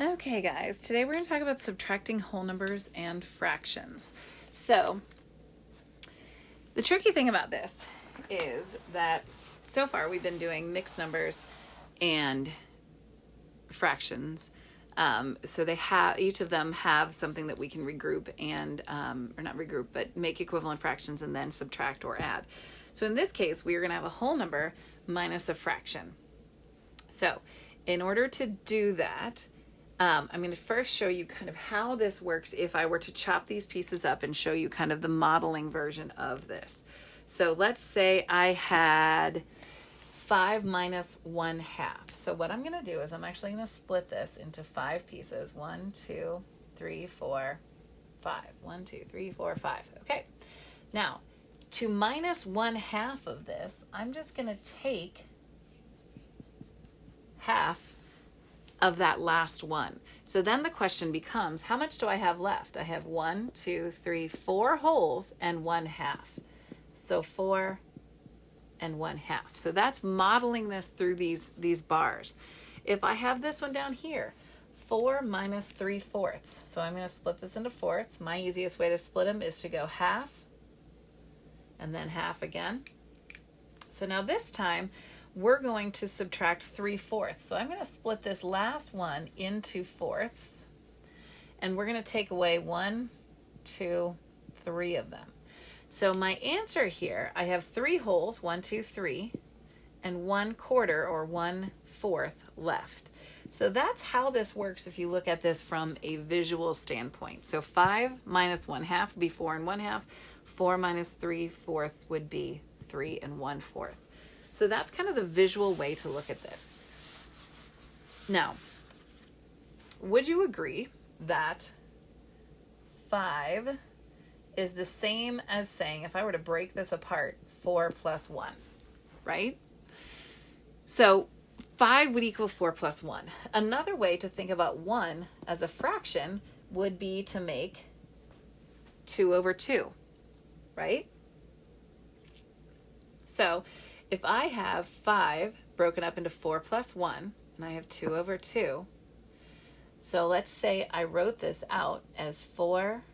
Okay guys, today we're going to talk about subtracting whole numbers and fractions. So, the tricky thing about this is that so far we've been doing mixed numbers and fractions. So they have, each of them have something that we can regroup and, or not regroup, but make equivalent fractions and then subtract or add. So in this case, we are going to have a whole number minus a fraction. So in order to do that, I'm going to first show you kind of how this works if I were to chop these pieces up and show you kind of the modeling version of this. So let's say I had 5 minus 1/2. So what I'm going to do is I'm actually going to split this into 5 pieces. 1, 2, 3, 4, 5. 1, 2, 3, 4, 5. Okay. Now, to minus 1/2 of this, I'm just going to take half of that last one. So then the question becomes, how much do I have left? I have 1, 2, 3, 4 wholes and 1/2. So 4 and 1/2. So that's modeling this through these bars. If I have this one down here, 4 minus 3/4. So I'm going to split this into fourths. My easiest way to split them is to go half and then half again. So now this time we're going to subtract 3/4. So I'm going to split this last one into fourths, and we're going to take away 1, 2, 3 of them. So my answer here, I have 3 wholes, 1, 2, 3, and 1/4 or 1/4 left. So that's how this works if you look at this from a visual standpoint. So 5 minus 1/2 would be 4 and 1/2. 4 minus 3/4 would be 3 and 1/4. So that's kind of the visual way to look at this. Now, would you agree that 5 is the same as saying, if I were to break this apart, 4 plus 1, right? So 5 would equal 4 plus 1. Another way to think about 1 as a fraction would be to make 2 over 2, right? So if I have 5 broken up into 4 plus 1, and I have 2 over 2, so let's say I wrote this out as 4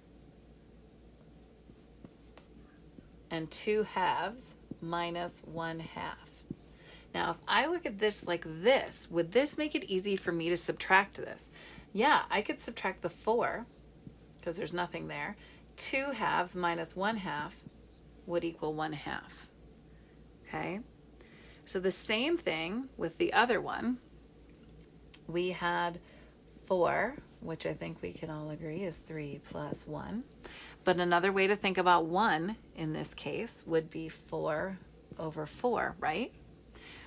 and 2/2 minus 1/2. Now, if I look at this like this, would this make it easy for me to subtract this? Yeah, I could subtract the 4, because there's nothing there. 2/2 minus 1/2 would equal 1/2. Okay, so the same thing with the other one. We had 4, which I think we can all agree is 3 plus 1. But another way to think about 1 in this case would be 4 over 4, right?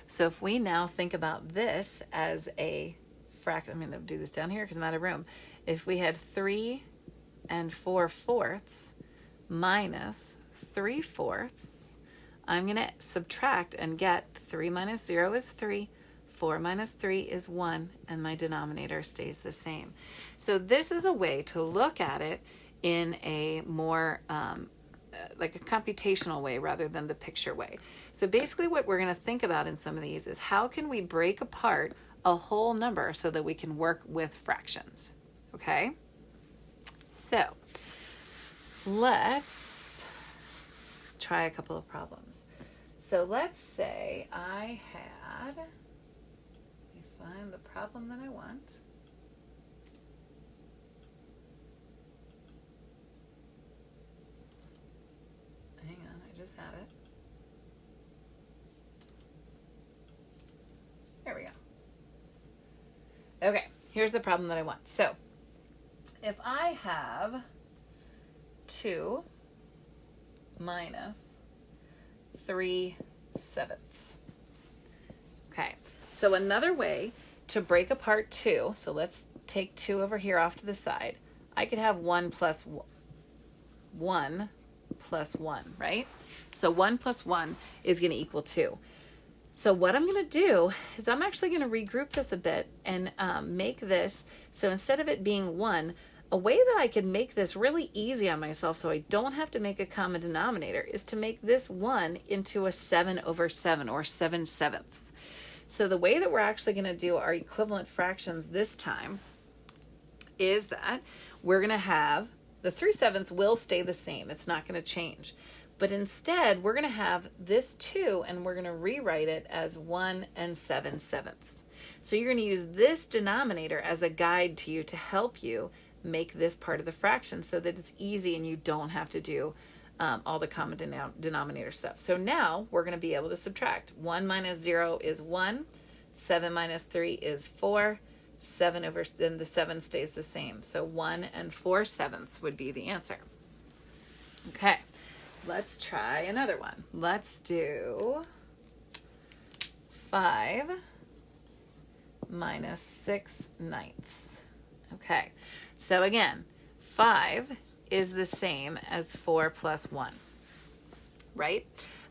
So if we now think about this as a fraction, I'm going to do this down here because I'm out of room. If we had 3 and 4/4 minus 3/4, I'm going to subtract and get 3 minus 0 is 3, 4 minus 3 is 1, and my denominator stays the same. So this is a way to look at it in a more like a computational way rather than the picture way. So basically what we're going to think about in some of these is how can we break apart a whole number so that we can work with fractions, okay? So let's try a couple of problems. So let's say I had, let me find the problem that I want. Hang on, I just had it. There we go. Okay, here's the problem that I want. So if I have 2 minus 3/7. Okay, so another way to break apart 2, so let's take 2 over here off to the side. I could have 1 plus 1 plus 1, right? So 1 plus 1 is going to equal 2. So what I'm going to do is I'm actually going to regroup this a bit and make this, so instead of it being 1, a way that I can make this really easy on myself so I don't have to make a common denominator is to make this 1 into a 7 over 7 or 7/7. So the way that we're actually going to do our equivalent fractions this time is that we're going to have the 3/7 will stay the same. It's not going to change. But instead, we're going to have this 2, and we're going to rewrite it as 1 7/7. So you're going to use this denominator as a guide to you to help you make this part of the fraction so that it's easy and you don't have to do all the common denominator stuff. So now we're going to be able to subtract. 1 minus 0 is 1. 7 minus 3 is 4. 7 over, then the 7 stays the same. So 1 4/7 would be the answer. Okay, let's try another one. Let's do 5 minus 6/9. Okay, so again, 5 is the same as 4 plus 1, right?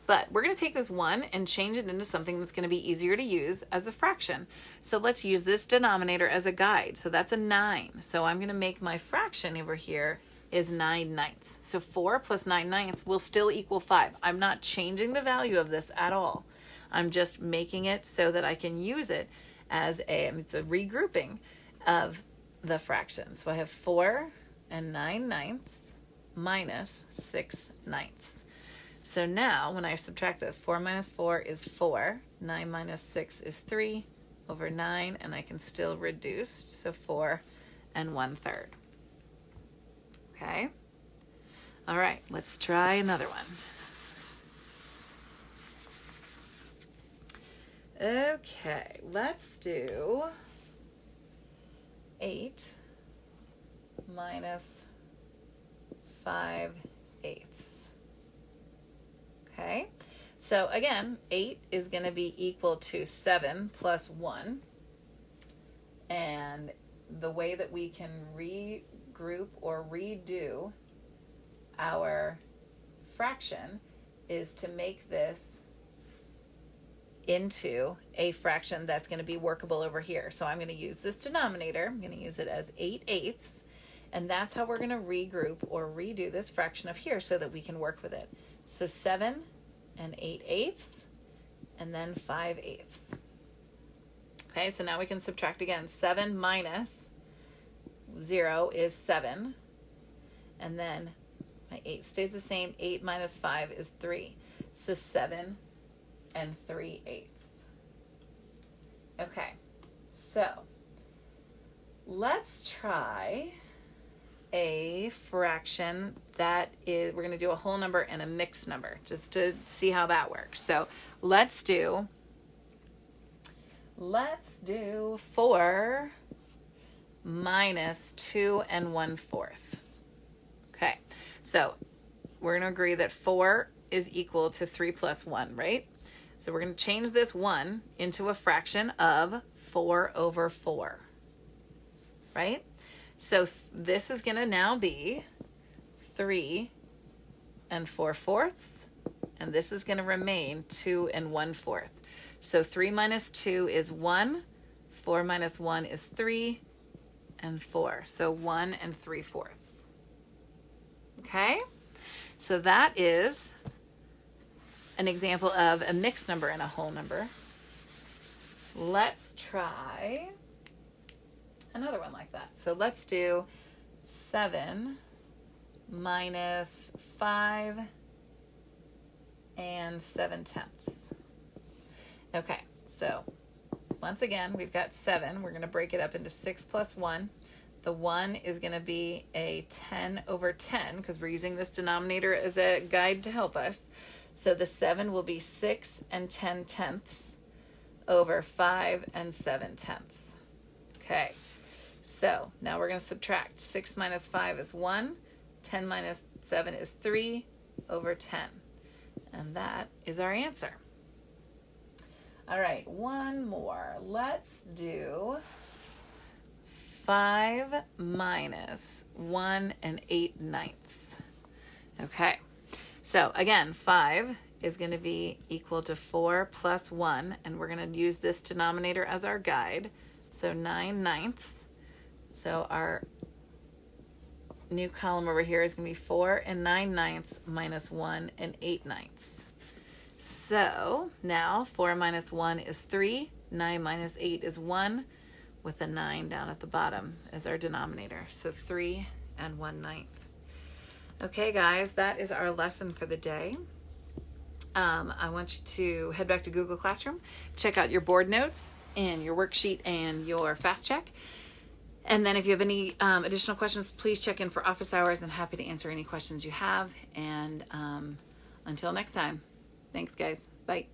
But we're going to take this 1 and change it into something that's going to be easier to use as a fraction. So let's use this denominator as a guide. So that's a 9. So I'm going to make my fraction over here is 9/9. So 4 plus 9/9 will still equal 5. I'm not changing the value of this at all. I'm just making it so that I can use it as it's a regrouping of the fractions. So I have 4 and 9/9 minus 6/9. So now when I subtract this, 4 minus 4 is 4, 9 minus 6 is 3 over 9, and I can still reduce, so 4 and 1/3. Okay? All right, let's try another one. Okay, let's do 8 minus 5/8. Okay, so again, 8 is going to be equal to 7 plus 1. And the way that we can regroup or redo our fraction is to make this into a fraction that's going to be workable over here. So I'm going to use this denominator. I'm going to use it as 8/8. And that's how we're going to regroup or redo this fraction of here so that we can work with it. So 7 and 8/8, and then 5/8. Okay, so now we can subtract again. 7 minus 0 is 7. And then my 8 stays the same. 8 minus 5 is 3. So 7 and 3/8. Okay, so let's try a fraction that is, we're going to do a whole number and a mixed number just to see how that works. So let's do 4 minus 2 1/4. Okay, so we're going to agree that 4 is equal to 3 plus 1, right? So we're going to change this 1 into a fraction of 4 over 4, right? So this is going to now be 3 4/4, and this is going to remain 2 1/4. So 3 minus 2 is 1, 4 minus 1 is 3, and 4. So 1 3/4. Okay? So that is an example of a mixed number and a whole number. Let's try another one like that. So let's do 7 minus 5 7/10. Okay, so once again, we've got 7. We're going to break it up into 6 plus 1. The 1 is going to be a 10 over 10 because we're using this denominator as a guide to help us. So the 7 will be 6 10/10 over 5 7/10. Okay, so now we're going to subtract. 6 minus 5 is 1. 10 minus 7 is 3 over 10. And that is our answer. All right, one more. Let's do 5 minus 1 8/9. Okay, so again, 5 is going to be equal to 4 plus 1, and we're going to use this denominator as our guide. So 9/9. So our new column over here is going to be 4 9/9 minus 1 8/9. So now 4 minus 1 is 3, 9 minus 8 is 1. with a 9 down at the bottom as our denominator. So 3 and 1/9. Okay, guys, that is our lesson for the day. I want you to head back to Google Classroom, check out your board notes and your worksheet and your fast check. And then if you have any additional questions, please check in for office hours. I'm happy to answer any questions you have. And until next time, thanks, guys. Bye.